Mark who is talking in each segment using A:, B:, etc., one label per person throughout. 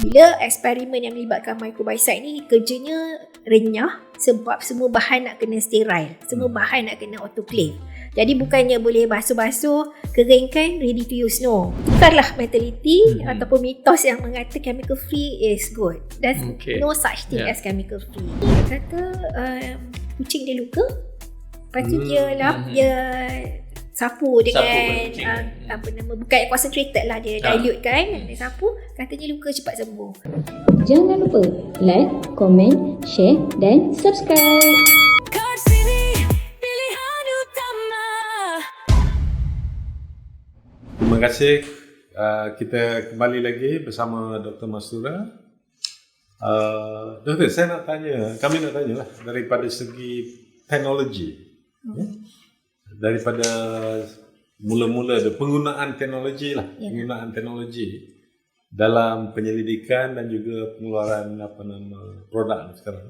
A: Bila eksperimen yang melibatkan microbicide ni kerjanya renyah sebab semua bahan nak kena sterile, semua bahan nak kena autoclave. Jadi bukannya boleh basuh-basuh, keringkan, ready to use. No. Bukanlah mentality ataupun mitos yang mengata chemical free is good. There's no such thing as chemical free. Dia kata kucing dia luka, lepas tu dia sapu dengan bukan concentrated lah, dia dilute kan, dia sapu, katanya luka cepat sembuh.
B: Jangan lupa like, komen, share dan subscribe.
C: Terima kasih. Kita kembali lagi bersama Dr. Mastura. Doktor, kami nak tanya lah daripada segi teknologi. Daripada mula-mula penggunaan teknologi lah, penggunaan teknologi dalam penyelidikan dan juga pengeluaran produk sekarang.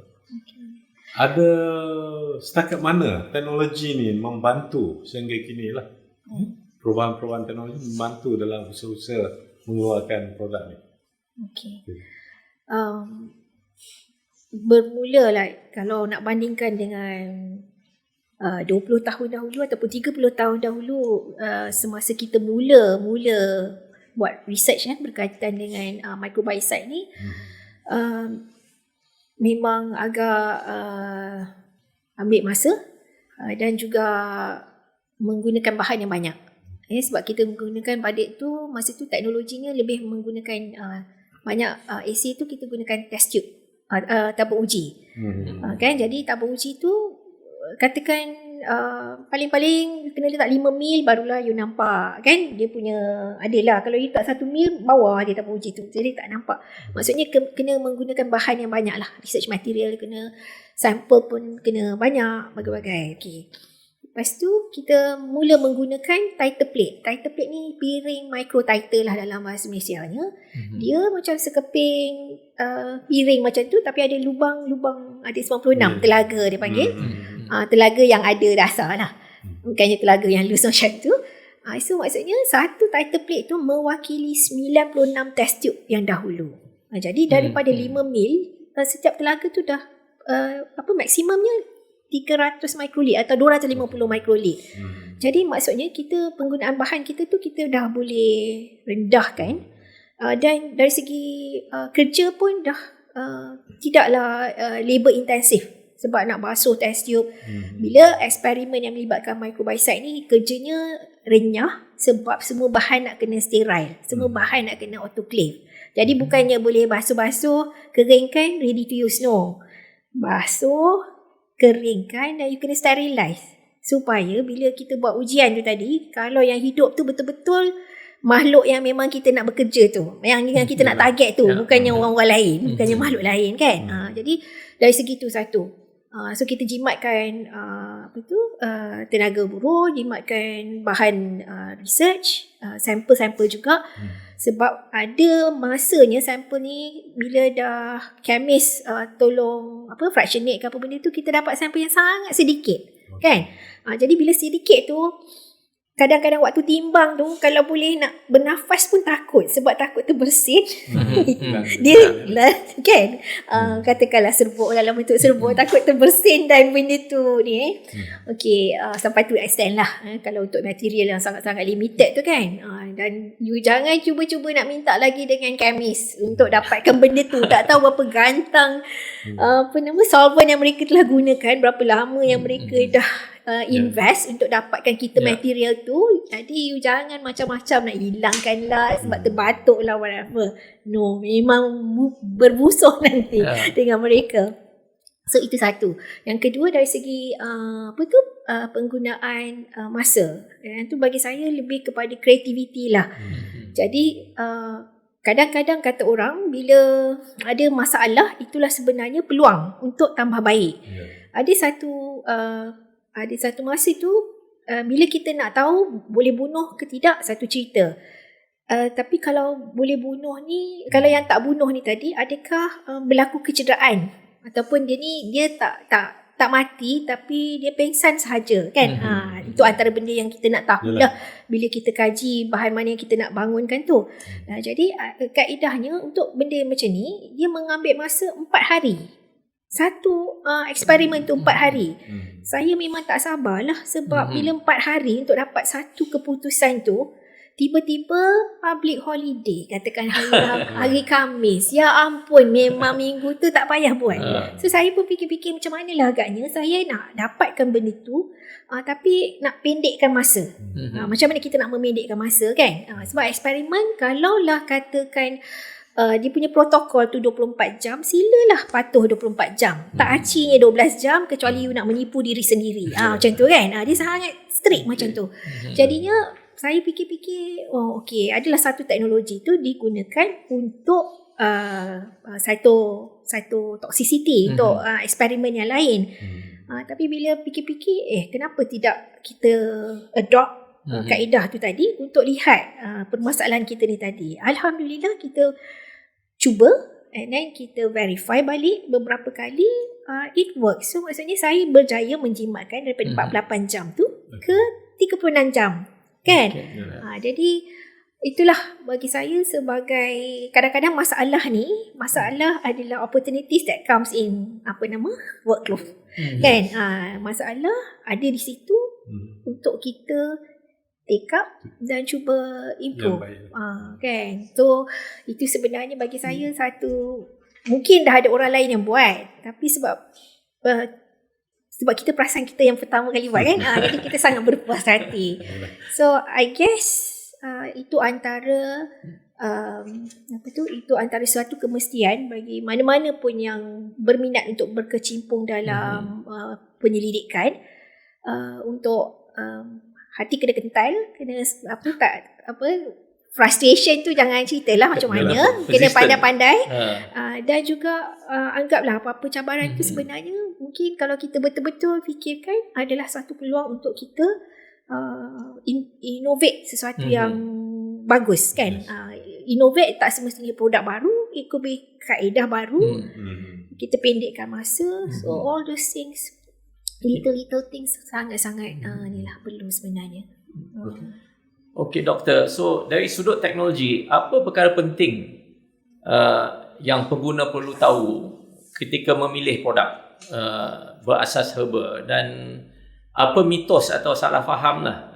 C: Ada setakat mana teknologi ni membantu sehingga kini lah, perubahan-perubahan teknologi membantu dalam usaha-usaha mengeluarkan produk ni.
A: Bermula lah, kalau nak bandingkan dengan 20 tahun dahulu ataupun 30 tahun dahulu, semasa kita mula buat research berkaitan dengan microbicide ni, memang agak ambil masa dan juga menggunakan bahan yang banyak. Sebab kita menggunakan pada tu, masa tu teknologinya lebih menggunakan banyak AC tu kita gunakan test tube, tabung uji. Kan, jadi tabung uji tu katakan paling-paling kena letak 5 mil barulah you nampak kan, dia punya adalah, kalau you letak 1 mil bawah dia tabung uji tu, jadi tak nampak. Maksudnya kena menggunakan bahan yang banyak lah, research material kena, sampel pun kena banyak, bagai-bagai. Lepas tu kita mula menggunakan title plate. Title plate ni piring micro title lah dalam bahasa Malaysianya. Dia macam sekeping piring macam tu, tapi ada lubang-lubang, ada 96 telaga dia panggil. Telaga yang ada dasar lah, bukannya telaga yang loose macam tu. So maksudnya satu title plate tu mewakili 96 test tube yang dahulu. Jadi daripada 5 mil, setiap telaga tu dah maksimumnya 300 microlit atau 250 microlit. Jadi maksudnya kita penggunaan bahan kita tu kita dah boleh rendahkan, dan dari segi kerja pun dah tidaklah labor intensif sebab nak basuh test tube. Bila eksperimen yang melibatkan microbicide ni kerjanya renyah sebab semua bahan nak kena sterile, semua bahan nak kena autoclave. Jadi bukannya boleh basuh-basuh, keringkan, ready to use. No. Basuh, keringkan dan you kena sterilize supaya bila kita buat ujian tu tadi, kalau yang hidup tu betul-betul makhluk yang memang kita nak bekerja tu, yang kita nak target tu, bukannya orang-orang lain, bukannya makhluk lain kan. Jadi dari segi tu satu, so kita jimatkan tenaga buruh, jimatkan bahan research, sampel-sampel juga. Sebab ada masanya sampel ni bila dah chemist tolong fractionate ke apa benda tu, kita dapat sampel yang sangat sedikit kan. Jadi bila sedikit tu, kadang-kadang waktu timbang tu, kalau boleh nak bernafas pun takut, sebab takut terbersin. Dia kan, katakanlah serbuk, dalam bentuk serbuk, takut terbersin dan benda tu ni. Sampai tu extend lah, kalau untuk material yang sangat-sangat limited tu kan. Dan you jangan cuba-cuba nak minta lagi dengan chemist untuk dapatkan benda tu. Tak tahu berapa gantang solvent yang mereka telah gunakan, berapa lama yang mereka dah invest untuk dapatkan kita material tu. Jadi you jangan macam-macam nak hilangkan lah sebab terbatuk lah, whatever. No, memang bermusuh nanti dengan mereka. So itu satu. Yang kedua dari segi penggunaan masa. Yang tu bagi saya lebih kepada kreativiti lah. Jadi kadang-kadang kata orang, bila ada masalah, itulah sebenarnya peluang untuk tambah baik. Ada satu masa tu, bila kita nak tahu boleh bunuh ke tidak, satu cerita. Tapi kalau boleh bunuh ni, kalau yang tak bunuh ni tadi, adakah berlaku kecederaan? Ataupun dia tak mati tapi dia pengsan sahaja kan. Itu antara benda yang kita nak tahu lah bila kita kaji bahan mana yang kita nak bangunkan tu. Jadi kaedahnya untuk benda macam ni, dia mengambil masa 4 hari. Satu eksperimen tu 4 hari. Saya memang tak sabarlah sebab bila 4 hari untuk dapat satu keputusan tu, tiba-tiba public holiday, katakan hari Khamis. Ya ampun, memang minggu tu tak payah buat. So saya pun fikir-fikir macam manalah agaknya saya nak dapatkan benda tu, tapi nak pendekkan masa. Macam mana kita nak memendekkan masa kan? Sebab eksperimen, kalaulah katakan dia punya protokol tu 24 jam, silalah patuh 24 jam. Tak acinya 12 jam kecuali you nak menipu diri sendiri. Macam tu kan? Dia sangat strict macam tu. Jadinya saya fikir-fikir, okey, adalah satu teknologi tu digunakan untuk cytotoxicity, untuk eksperimen yang lain. Tapi bila fikir-fikir, kenapa tidak kita adopt kaedah tu tadi untuk lihat permasalahan kita ni tadi. Alhamdulillah kita cuba and then kita verify balik beberapa kali, it works. So maksudnya saya berjaya menjimatkan daripada 48 jam tu ke 36 jam. Kan? Jadi itulah bagi saya sebagai, kadang-kadang masalah adalah opportunities that comes in workload. Kan? Masalah ada di situ untuk kita take up dan cuba improve. Kan? So itu sebenarnya bagi saya satu, mungkin dah ada orang lain yang buat, tapi sebab kita perasan kita yang pertama kali buat kan, jadi kita sangat berpuas hati. So I guess itu antara itu antara suatu kemestian bagi mana-mana pun yang berminat untuk berkecimpung dalam penyelidikan, untuk hati kena kental, kena frustration tu jangan ceritalah macam mana, kena pandai-pandai, dan juga anggaplah apa-apa cabaran tu sebenarnya mungkin kalau kita betul-betul fikirkan adalah satu peluang untuk kita innovate sesuatu yang bagus kan. Innovate tak semestinya produk baru, it could be kaedah baru, kita pendekkan masa. So all those things, little things sangat-sangat inilah perlu sebenarnya.
D: Okey doktor, so dari sudut teknologi, apa perkara penting yang pengguna perlu tahu ketika memilih produk berasas herba, dan apa mitos atau salah faham lah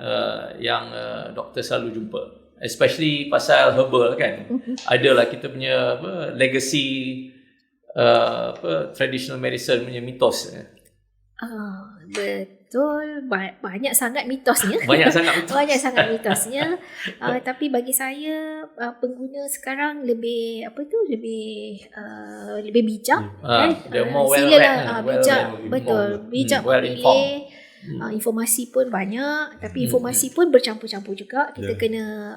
D: yang doktor selalu jumpa, especially pasal herbal kan? Adalah kita punya legacy traditional medicine punya mitos.
A: Betul, banyak sangat mitosnya.
D: Banyak sangat
A: mitosnya. Tapi bagi saya pengguna sekarang lebih lebih bijak kan. Bijak memilih. Informasi pun banyak, tapi informasi pun bercampur-campur juga. Kita kena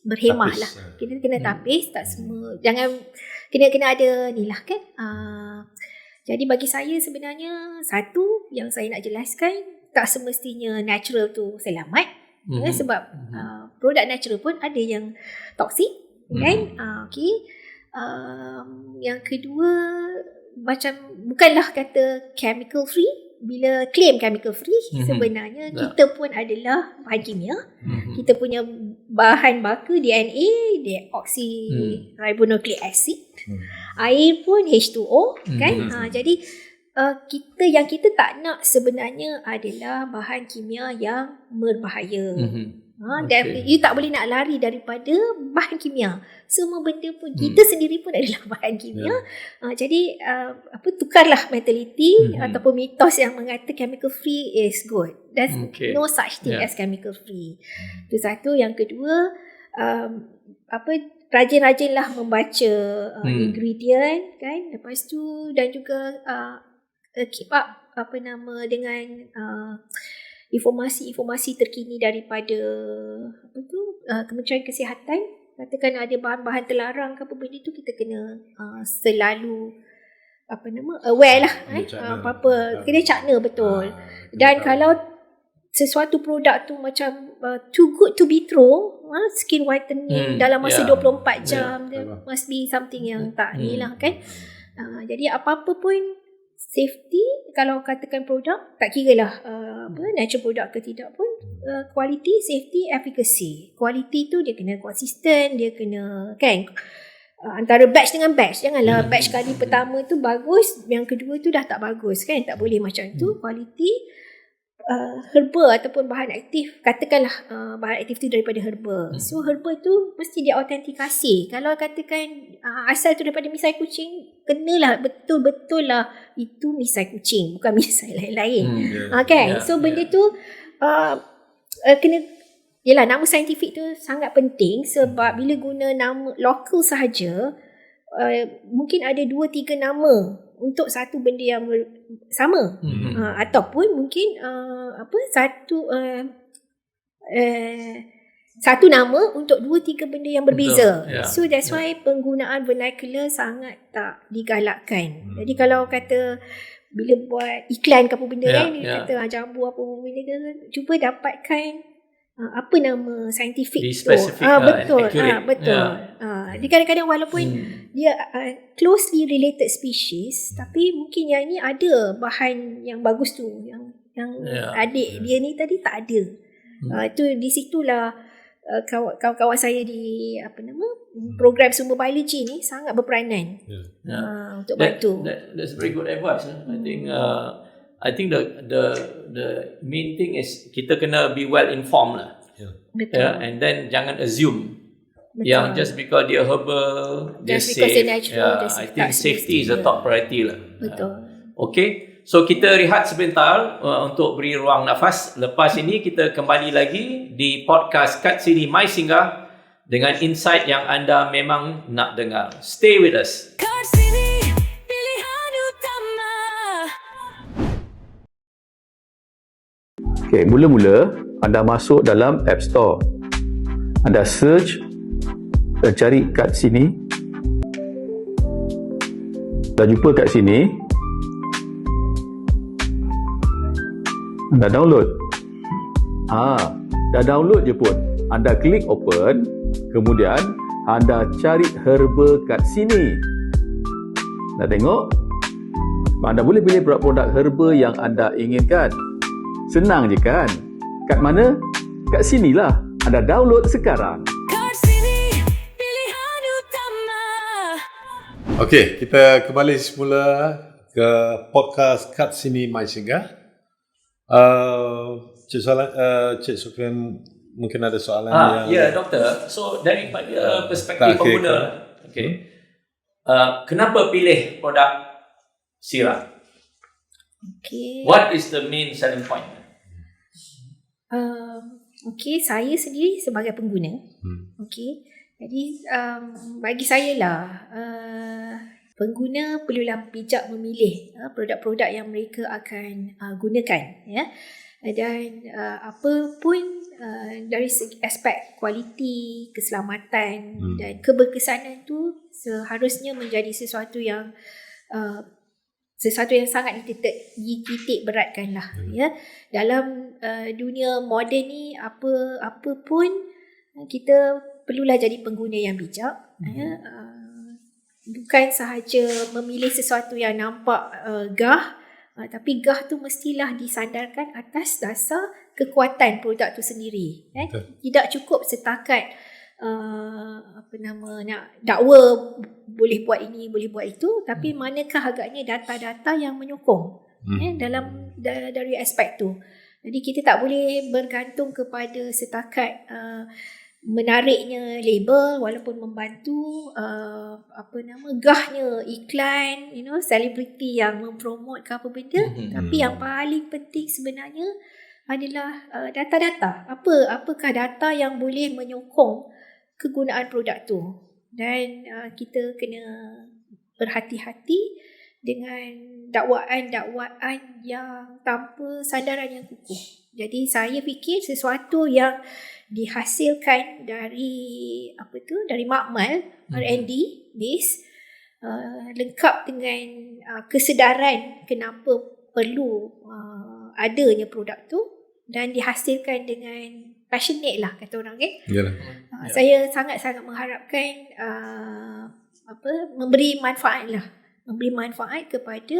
A: berhemah lah. Kita kena tapis, tak semua, jangan kena ada ni lah kan. Jadi bagi saya sebenarnya satu yang saya nak jelaskan, tak semestinya natural tu selamat. Sebab produk natural pun ada yang toksik kan. Yang kedua, macam bukanlah kata chemical free. Bila claim chemical free, sebenarnya kita pun adalah bahan kimia. Kita punya bahan baku DNA, deoxyribonucleic acid. Air pun H2O kan. Jadi kita tak nak sebenarnya adalah bahan kimia yang berbahaya. Dan you tak boleh nak lari daripada bahan kimia. Semua benda pun kita sendiri pun adalah bahan kimia. Jadi tukarlah mentality ataupun mitos yang mengata chemical free is good. There's no such thing as chemical free. Itu satu. Yang kedua, rajin-rajinlah membaca ingredient kan. Lepas tu, dan juga keep up dengan informasi terkini daripada Kementerian Kesihatan. Katakan ada bahan-bahan terlarang ke apa benda tu, kita kena selalu aware lah. Apa-apa kena cakna betul. Dan kalau sesuatu produk tu macam too good to be true, skin whitening dalam masa 24 jam, there must be something yang tak ni lah kan. Jadi apa-apa pun safety, kalau katakan produk, tak kira lah natural product ke tidak pun, quality, safety, efficacy. Quality tu dia kena konsisten, dia kena kan, antara batch dengan batch. Janganlah batch kali pertama tu bagus, yang kedua tu dah tak bagus kan. Tak boleh macam tu. Quality, herba ataupun bahan aktif, katakanlah bahan aktif tu daripada herba. So herba tu mesti dia autentikasi. Kalau katakan asal tu daripada misai kucing, kenalah betul-betul lah itu misai kucing, bukan misai lain-lain. Kan? So benda tu kena, yelah, nama saintifik tu sangat penting, sebab bila guna nama lokal sahaja, mungkin ada 2-3 nama untuk satu benda yang sama, ataupun mungkin satu nama untuk 2-3 benda yang berbeza. So that's why penggunaan vernacular sangat tak digalakkan. Jadi kalau kata bila buat iklan ke apa benda kata jambu apa benda ke, cuba dapatkan apa nama saintifik tu. Betul. Dia kadang-kadang walaupun dia closely related species, tapi mungkin yang ni ada bahan yang bagus tu, yang adik dia ni tadi tak ada. Itu di situlah kawan-kawan saya di program sumber biologi ni sangat berperanan untuk bantu.
D: That's very good advice. I think the main thing is kita kena be well informed lah.
A: Betul.
D: And then jangan assume yang just because dia herbal, dia
A: just
D: safe.
A: Because they're natural,
D: I think safety is the top priority lah.
A: Betul.
D: Okay, so kita rehat sebentar untuk beri ruang nafas. Lepas ini kita kembali lagi di podcast Kat Sini Mai Singgah dengan insight yang anda memang nak dengar. Stay with us.
E: Kat Sini, pilihan utama.
F: Okay, mula-mula anda masuk dalam App Store. Anda search dan cari Kat Sini. Dah jumpa Kat Sini, anda download. Dah download je pun. Anda klik open, kemudian anda cari herba Kat Sini. Dah tengok? Anda boleh pilih produk-produk herba yang anda inginkan. Senang je kan? Kat mana? Kat sinilah. Anda download sekarang.
E: Kat Sini, pilihan utama.
C: Okey, kita kembali semula ke podcast Kat Sini Mai Singgah. Cik Sukran, mungkin ada soalan yang...
D: Ya, doktor. So daripada perspektif pengguna, kenapa pilih produk Sira?
A: Okay.
D: What is the main selling point?
A: Saya sendiri sebagai pengguna. Jadi bagi saya lah, pengguna perlulah bijak memilih produk-produk yang mereka akan gunakan, ya. Dan apa pun dari segi aspek kualiti, keselamatan dan keberkesanan tu seharusnya menjadi sesuatu yang sangat dititik beratkan lah, ya. Dalam dunia moden ni, apa pun kita perlulah jadi pengguna yang bijak, ya. Bukan sahaja memilih sesuatu yang nampak gah, tapi gah tu mestilah disandarkan atas dasar kekuatan produk tu sendiri, Tidak cukup setakat nak dakwa boleh buat ini, boleh buat itu, tapi manakah agaknya data-data yang menyokong dari aspek tu. Jadi kita tak boleh bergantung kepada setakat menariknya label, walaupun membantu gahnya iklan, selebriti yang mempromote ke apa benda, tapi yang paling penting sebenarnya adalah data-data. Apakah data yang boleh menyokong kegunaan produk tu, dan kita kena berhati-hati dengan dakwaan-dakwaan yang tanpa sandaran yang kukuh. Jadi saya fikir sesuatu yang dihasilkan dari dari makmal R&D base, lengkap dengan kesedaran kenapa perlu adanya produk tu, dan dihasilkan dengan passionate lah kata orang, saya sangat-sangat mengharapkan memberi manfaat kepada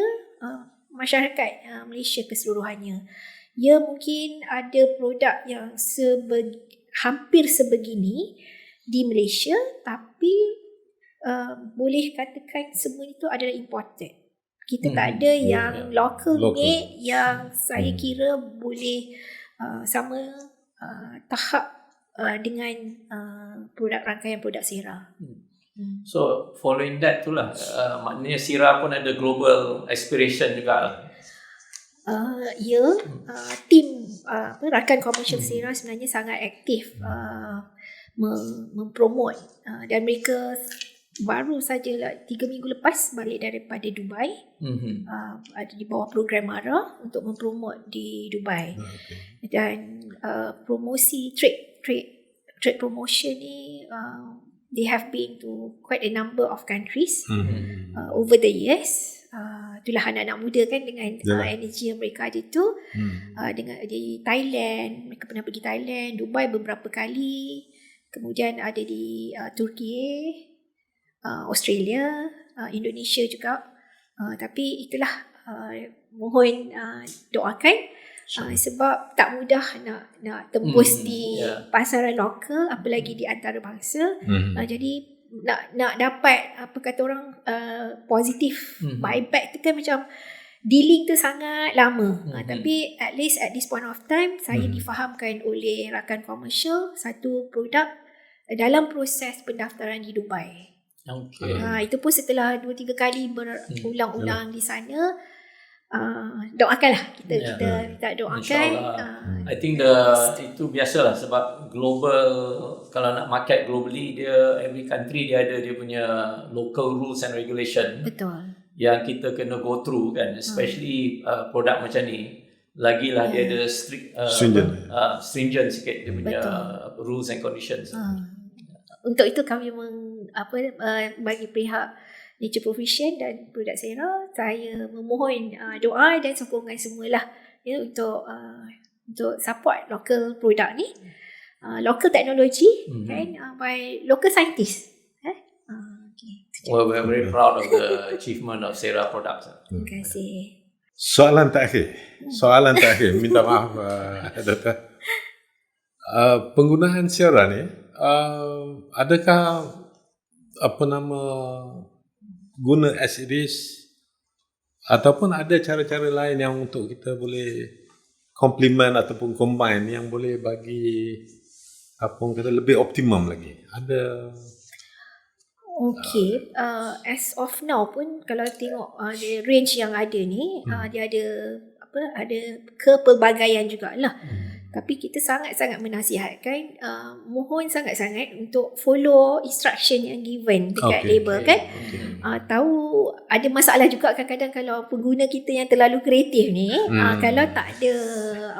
A: masyarakat Malaysia keseluruhannya. Ya mungkin ada produk yang hampir sebegini di Malaysia, tapi boleh katakan semua itu adalah imported. Kita tak ada yang local made yang saya kira boleh sama tahap dengan produk rangkaian produk Sera.
D: So following that tu lah, maknanya Sera pun ada global aspiration juga lah.
A: Tim rakan komersial Sera sebenarnya sangat aktif mempromot dan mereka baru saja 3 minggu lepas balik daripada Dubai. Ada di bawah program MARA untuk mempromot di Dubai. Dan promosi trade promotion ni they have been to quite a number of countries over the years. Itulah anak-anak muda kan dengan energi yang mereka ada tu. Dengan di Thailand, mereka pernah pergi Thailand, Dubai beberapa kali. Kemudian ada di Turki, Australia, Indonesia juga. Tapi itulah mohon doakan sebab tak mudah nak tembus di pasaran lokal, apalagi di antarabangsa. Jadi nak dapat apa kata orang positif buyback tu kan macam dealing tu sangat lama. Tapi at least at this point of time saya difahamkan oleh rakan komersial satu produk dalam proses pendaftaran di Dubai. Itu pun setelah 2-3 kali berulang-ulang di sana. Doakanlah kita doakan.
D: I think itu biasalah sebab global, kalau nak market globally, dia every country dia ada dia punya local rules and regulation.
A: Betul.
D: Yang kita kena go through kan, especially produk macam ni. Lagilah dia ada stringent sikit dia punya rules and conditions.
A: Untuk itu kami bagi pihak Nature Provision dan produk Sera, saya memohon doa dan sokongan semualah untuk support local produk ni, local technology kan, by local scientists.
D: Well, we're very proud of the achievement of Sera products.
A: Terima kasih.
C: Soalan terakhir, minta maaf Doktor. Penggunaan Sera ni, adakah guna as it is ataupun ada cara-cara lain yang untuk kita boleh complement ataupun combine yang boleh bagi lebih optimum lagi? Ada
A: as of now pun kalau tengok range yang ada ni, dia ada kepelbagaian jugalah. Tapi kita sangat-sangat menasihatkan, mohon sangat-sangat untuk follow instruction yang given dekat label kan. Tahu ada masalah juga kadang-kadang kalau pengguna kita yang terlalu kreatif ni, kalau tak ada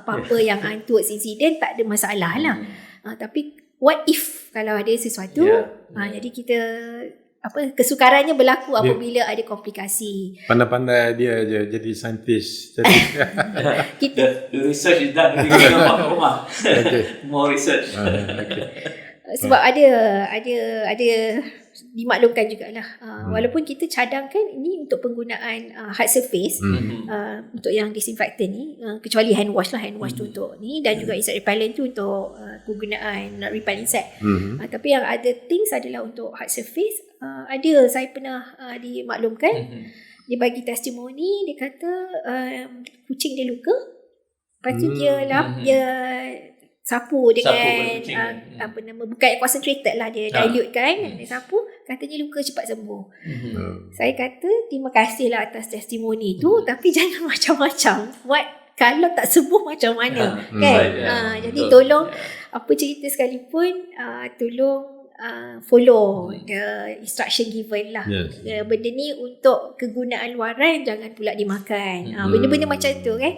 A: apa-apa yang untoward insiden, tak ada masalah lah. Tapi what if kalau ada sesuatu, jadi kita kesukarannya berlaku apabila ada komplikasi.
C: Pandai-pandai dia je jadi saintis.
A: Kita
D: the research is done di rumah. More research.
A: Sebab ada dimaklumkan jugalah. Walaupun kita cadangkan ini untuk penggunaan hard surface, untuk yang disinfectant ni, kecuali hand wash tu untuk ni, dan juga insect repellent tu untuk penggunaan repel insect. Tapi yang other things adalah untuk hard surface. Saya pernah dimaklumkan, dia bagi testimoni, dia kata kucing dia luka, lepas tu dia sapu dengan bukan concentrated lah, dia dilute kan, dia sapu, katanya luka cepat sembuh. Saya kata terima kasih lah atas testimoni tu, tapi jangan macam-macam. Kalau tak sembuh macam mana kan? Jadi tolong apa cerita sekalipun, tolong follow the instruction given lah. Benda ni untuk kegunaan luaran, jangan pula dimakan. Benda-benda macam tu kan.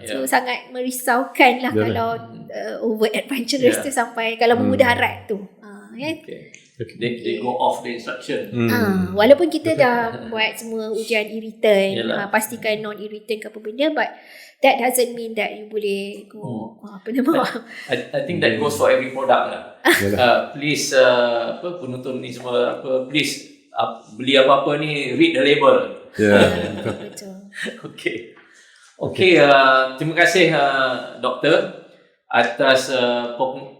A: So sangat merisaukan lah kalau over adventurous tu sampai kalau memudarat tu.
D: They go off the instruction.
A: Walaupun kita dah buat semua ujian irritant, pastikan non-irritant ke apa benda, but that doesn't mean that you boleh go
D: I think that goes for every product lah. Please penonton ni semua please beli apa-apa ni read the label.
A: Betul.
D: Okey. Okey, terima kasih doktor atas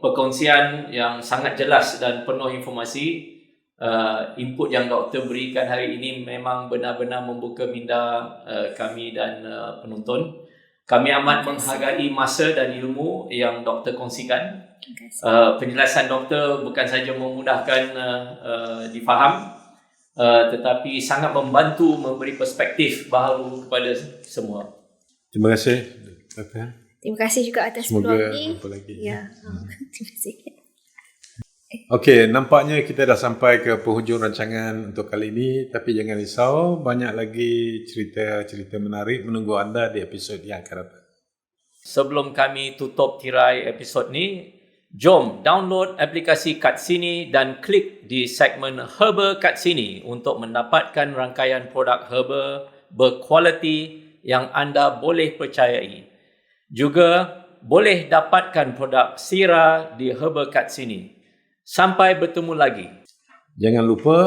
D: perkongsian yang sangat jelas dan penuh informasi. Input yang doktor berikan hari ini memang benar-benar membuka minda kami dan penonton. Kami amat menghargai masa dan ilmu yang doktor kongsikan. Penjelasan doktor bukan saja memudahkan difaham, tetapi sangat membantu memberi perspektif baharu kepada semua.
C: Terima kasih, Doktor.
A: Terima kasih juga atas
C: Semoga
A: peluang ini.
C: jumpa lagi.
A: Ya, terima kasih.
C: Okey, nampaknya kita dah sampai ke penghujung rancangan untuk kali ini. Tapi jangan risau, banyak lagi cerita-cerita menarik menunggu anda di episod yang akan datang.
D: Sebelum kami tutup tirai episod ni, jom download aplikasi Kat Sini dan klik di segmen Herba Kat Sini untuk mendapatkan rangkaian produk herba berkualiti yang anda boleh percayai. Juga boleh dapatkan produk Sira di Herba Kat Sini. Sampai bertemu lagi.
C: Jangan lupa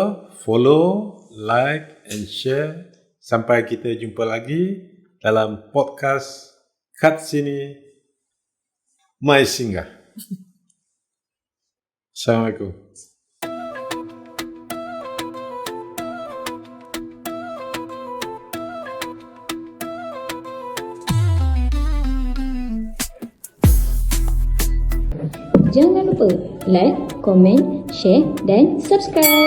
C: follow, like and share. Sampai kita jumpa lagi dalam podcast Kat Sini Mai Singgah. Assalamualaikum.
B: Jangan lupa like, komen, share dan subscribe.